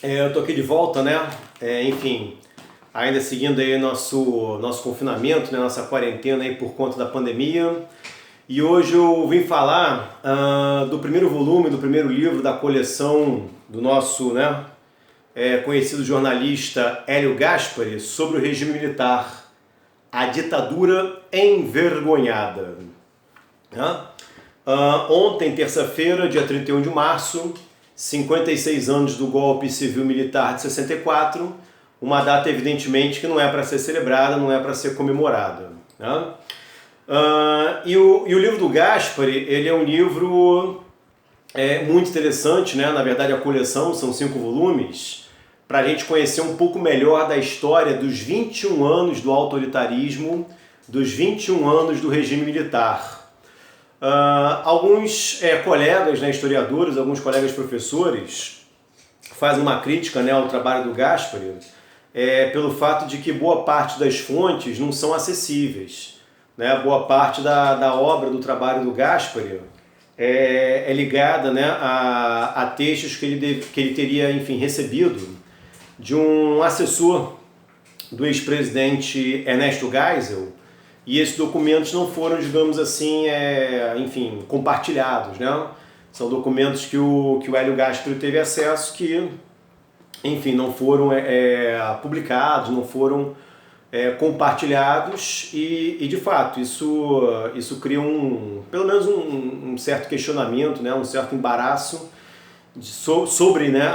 Eu tô aqui de volta, né? Enfim, ainda seguindo aí nosso confinamento, né? Nossa quarentena aí por conta da pandemia. E hoje eu vim falar do primeiro volume, do primeiro livro da coleção do nosso, né? Conhecido jornalista Hélio Gaspari sobre o regime militar, a ditadura envergonhada. Né? Ontem, terça-feira, dia 31 de março, 56 anos do golpe civil-militar de 64, uma data evidentemente que não é para ser celebrada, não é para ser comemorada. Né? E o livro do Gaspari, ele é um livro muito interessante, né? Na verdade a coleção são 5 volumes, para a gente conhecer um pouco melhor da história dos 21 anos do autoritarismo, dos 21 anos do regime militar. Alguns colegas, né, historiadores, alguns colegas professores fazem uma crítica, né, ao trabalho do Gaspari pelo fato de que boa parte das fontes não são acessíveis. Né? Boa parte da obra, do trabalho do Gaspari é ligada, né, a textos que ele teria, enfim, recebido de um assessor do ex-presidente Ernesto Geisel, e esses documentos não foram, digamos assim, enfim, compartilhados, né? São documentos que o Hélio Gaspari teve acesso que, enfim, não foram publicados, não foram compartilhados e, de fato, isso cria pelo menos um certo questionamento, né? Um certo embaraço sobre, né,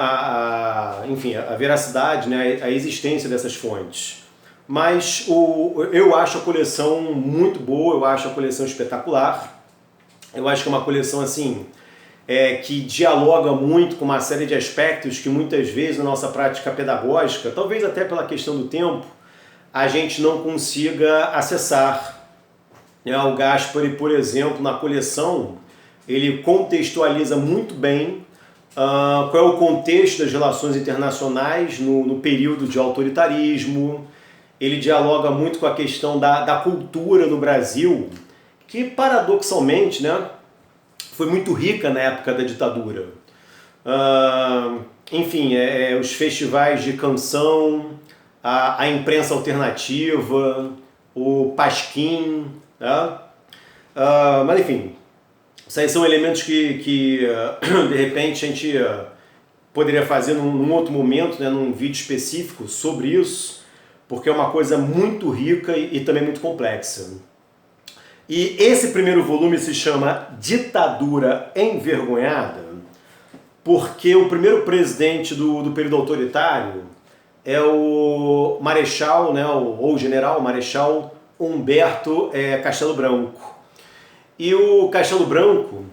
enfim, a veracidade, né, a existência dessas fontes. Mas eu acho a coleção muito boa, eu acho a coleção espetacular. Eu acho que é uma coleção assim que dialoga muito com uma série de aspectos que muitas vezes na nossa prática pedagógica, talvez até pela questão do tempo, a gente não consiga acessar. O Gaspari, por exemplo, na coleção, ele contextualiza muito bem qual é o contexto das relações internacionais no período de autoritarismo. Ele dialoga muito com a questão da cultura no Brasil, que paradoxalmente, né, foi muito rica na época da ditadura. Enfim, os festivais de canção, a imprensa alternativa, o Pasquim, né? Mas enfim, esses aí são elementos que de repente a gente poderia fazer num outro momento, né, num vídeo específico sobre isso, porque é uma coisa muito rica e também muito complexa. E esse primeiro volume se chama Ditadura Envergonhada, porque o primeiro presidente do período autoritário é o Marechal, né, ou General Marechal Humberto Castelo Branco. E o Castelo Branco,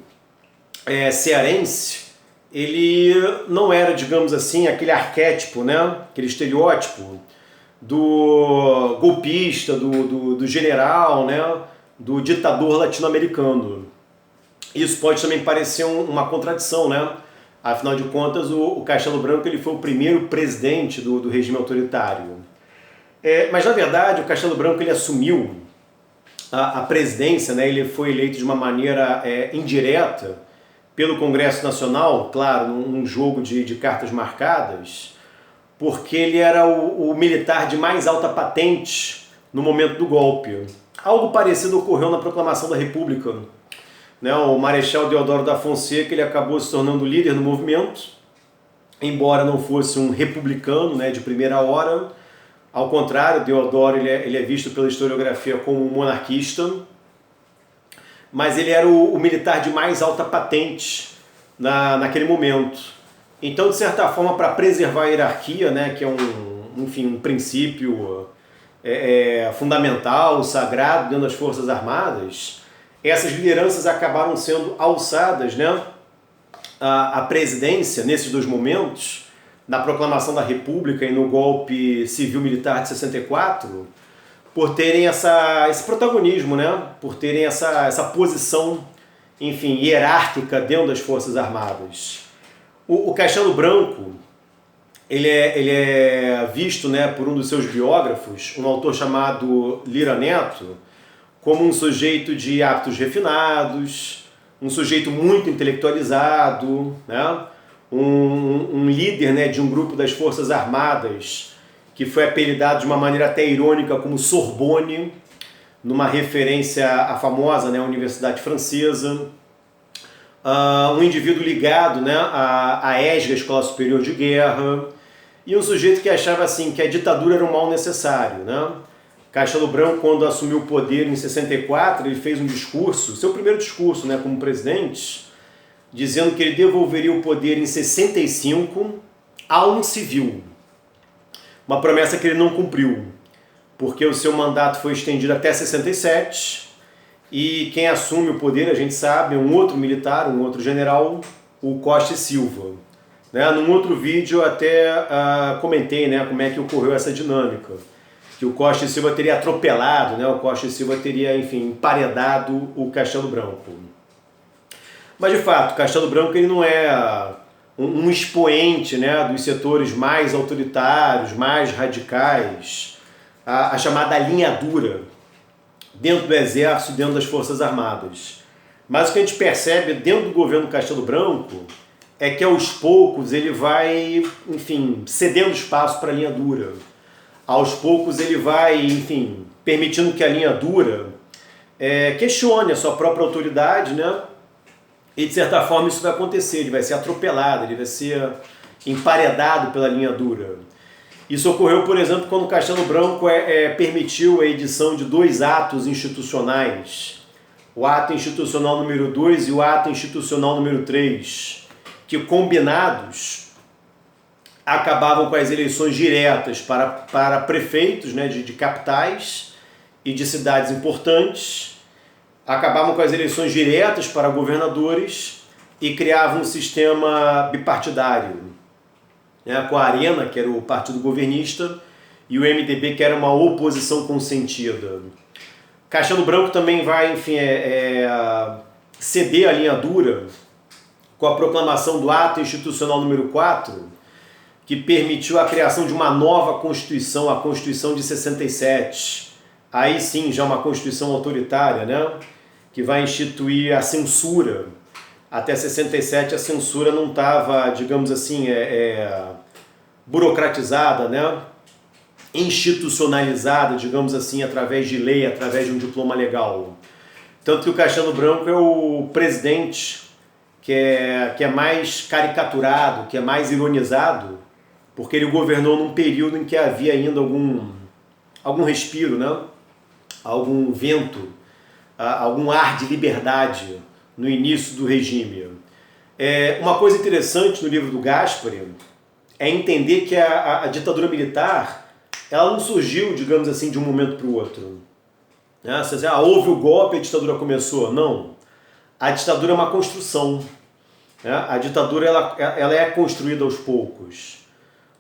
cearense, ele não era, digamos assim, aquele arquétipo, né, aquele estereótipo do golpista, do general, né, do ditador latino-americano. Isso pode também parecer uma contradição, né? Afinal de contas, o Castelo Branco ele foi o primeiro presidente do regime autoritário. Mas, na verdade, o Castelo Branco ele assumiu a presidência, né? Ele foi eleito de uma maneira indireta pelo Congresso Nacional, claro, num jogo de cartas marcadas, porque ele era o militar de mais alta patente no momento do golpe. Algo parecido ocorreu na proclamação da República. Né? O Marechal Deodoro da Fonseca ele acabou se tornando líder do movimento, embora não fosse um republicano, né, de primeira hora. Ao contrário, Deodoro ele é visto pela historiografia como um monarquista, mas ele era o militar de mais alta patente naquele momento. Então, de certa forma, para preservar a hierarquia, né, que é um princípio fundamental, sagrado dentro das Forças Armadas, essas lideranças acabaram sendo alçadas, né, à presidência nesses dois momentos, na proclamação da República e no golpe civil-militar de 64, por terem esse protagonismo, né, por terem essa posição, enfim, hierárquica dentro das Forças Armadas. O Castelo Branco, ele é visto, né, por um dos seus biógrafos, um autor chamado Lira Neto, como um sujeito de hábitos refinados, um sujeito muito intelectualizado, né, um líder, né, de um grupo das Forças Armadas que foi apelidado de uma maneira até irônica como Sorbonne, numa referência à famosa, né, Universidade Francesa. Um indivíduo ligado, né, à ESGA, Escola Superior de Guerra, e um sujeito que achava assim que a ditadura era um mal necessário, né? Castelo Branco, quando assumiu o poder em 64, ele fez um discurso, seu primeiro discurso, né, como presidente, dizendo que ele devolveria o poder em 65 a um civil. Uma promessa que ele não cumpriu, porque o seu mandato foi estendido até 67, e quem assume o poder, a gente sabe, é um outro militar, um outro general, o Costa e Silva. Né? Num outro vídeo eu até comentei, né, como é que ocorreu essa dinâmica, que o Costa e Silva teria atropelado, né, o Costa e Silva teria, enfim, emparedado o Castelo Branco. Mas, de fato, Castelo Branco ele não é um expoente, né, dos setores mais autoritários, mais radicais, a chamada linha dura, dentro do Exército, dentro das Forças Armadas. Mas o que a gente percebe dentro do governo Castelo Branco é que aos poucos ele vai, enfim, cedendo espaço para a linha dura. Aos poucos ele vai, enfim, permitindo que a linha dura questione a sua própria autoridade, né? E de certa forma isso vai acontecer, ele vai ser atropelado, ele vai ser emparedado pela linha dura. Isso ocorreu, por exemplo, quando o Castelo Branco permitiu a edição de 2 atos institucionais, o ato institucional número 2 e o ato institucional número 3, que combinados acabavam com as eleições diretas para prefeitos, né, de capitais e de cidades importantes, acabavam com as eleições diretas para governadores e criavam um sistema bipartidário, né, com a Arena, que era o partido governista, e o MDB, que era uma oposição consentida. Castelo Branco também vai, enfim, ceder a linha dura com a proclamação do ato institucional número 4, que permitiu a criação de uma nova Constituição, a Constituição de 67. Aí sim, já uma Constituição autoritária, né? Que vai instituir a censura. Até 67 a censura não estava, digamos assim, burocratizada, né? Institucionalizada, digamos assim, através de lei, através de um diploma legal. Tanto que o Castelo Branco é o presidente que é mais caricaturado, que é mais ironizado, porque ele governou num período em que havia ainda algum respiro, né? Algum vento, algum ar de liberdade no início do regime. Uma coisa interessante no livro do Gaspari é entender que a ditadura militar ela não surgiu, digamos assim, de um momento para o outro. Você diz, houve o golpe e a ditadura começou. Não. A ditadura é uma construção. A ditadura ela é construída aos poucos.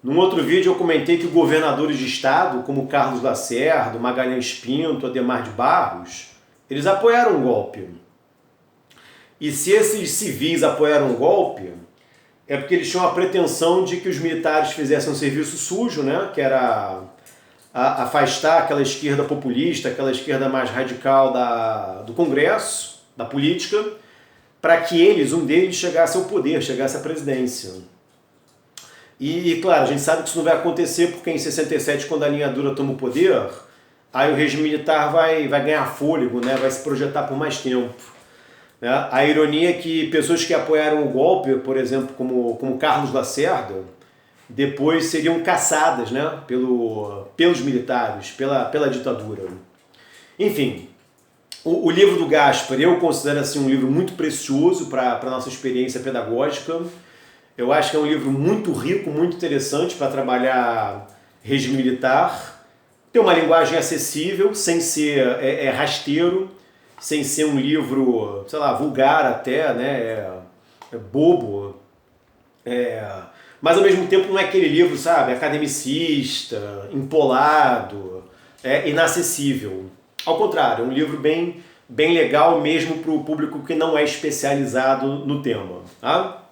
Num outro vídeo eu comentei que governadores de estado, como Carlos Lacerda, Magalhães Pinto, Adhemar de Barros, eles apoiaram o golpe. E se esses civis apoiaram o golpe, é porque eles tinham a pretensão de que os militares fizessem um serviço sujo, né? Que era afastar aquela esquerda populista, aquela esquerda mais radical do Congresso, da política, para que eles, um deles, chegasse ao poder, chegasse à presidência. E, claro, a gente sabe que isso não vai acontecer porque em 67, quando a linha dura toma o poder, aí o regime militar vai ganhar fôlego, né? Vai se projetar por mais tempo. A ironia é que pessoas que apoiaram o golpe, por exemplo, como Carlos Lacerda, depois seriam caçadas, né? pelos militares, pela ditadura. Enfim, o livro do Gaspari eu considero assim, um livro muito precioso para a nossa experiência pedagógica. Eu acho que é um livro muito rico, muito interessante para trabalhar regime militar. Tem uma linguagem acessível, sem ser rasteiro, sem ser um livro, sei lá, vulgar até, né? Bobo. Mas ao mesmo tempo não é aquele livro, sabe, academicista, empolado, inacessível. Ao contrário, é um livro bem legal mesmo para o público que não é especializado no tema. Tá?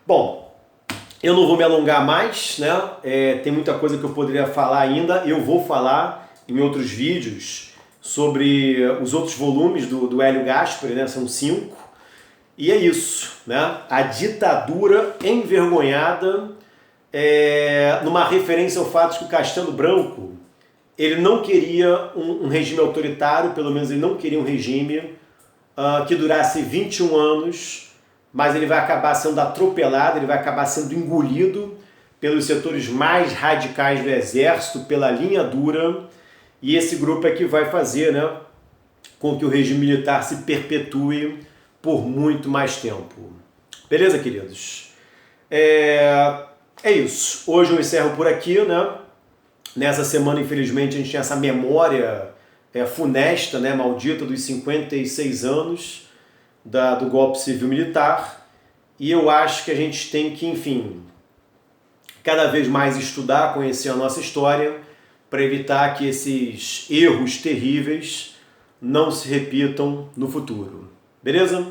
Bom, eu não vou me alongar mais, né? Tem muita coisa que eu poderia falar ainda. Eu vou falar em outros vídeos sobre os outros volumes do Hélio Gaspari, né? São 5. E é isso, né? A ditadura envergonhada, numa referência ao fato de que o Castelo Branco, ele não queria um regime autoritário, pelo menos ele não queria um regime que durasse 21 anos, mas ele vai acabar sendo atropelado, ele vai acabar sendo engolido pelos setores mais radicais do exército, pela linha dura, e esse grupo é que vai fazer, né, com que o regime militar se perpetue por muito mais tempo. Beleza, queridos? É isso. Hoje eu encerro por aqui, né? Nessa semana, infelizmente, a gente tinha essa memória funesta, né, maldita, dos 56 anos do golpe civil-militar. E eu acho que a gente tem que, enfim, cada vez mais estudar, conhecer a nossa história, para evitar que esses erros terríveis não se repitam no futuro. Beleza?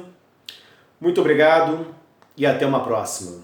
Muito obrigado e até uma próxima.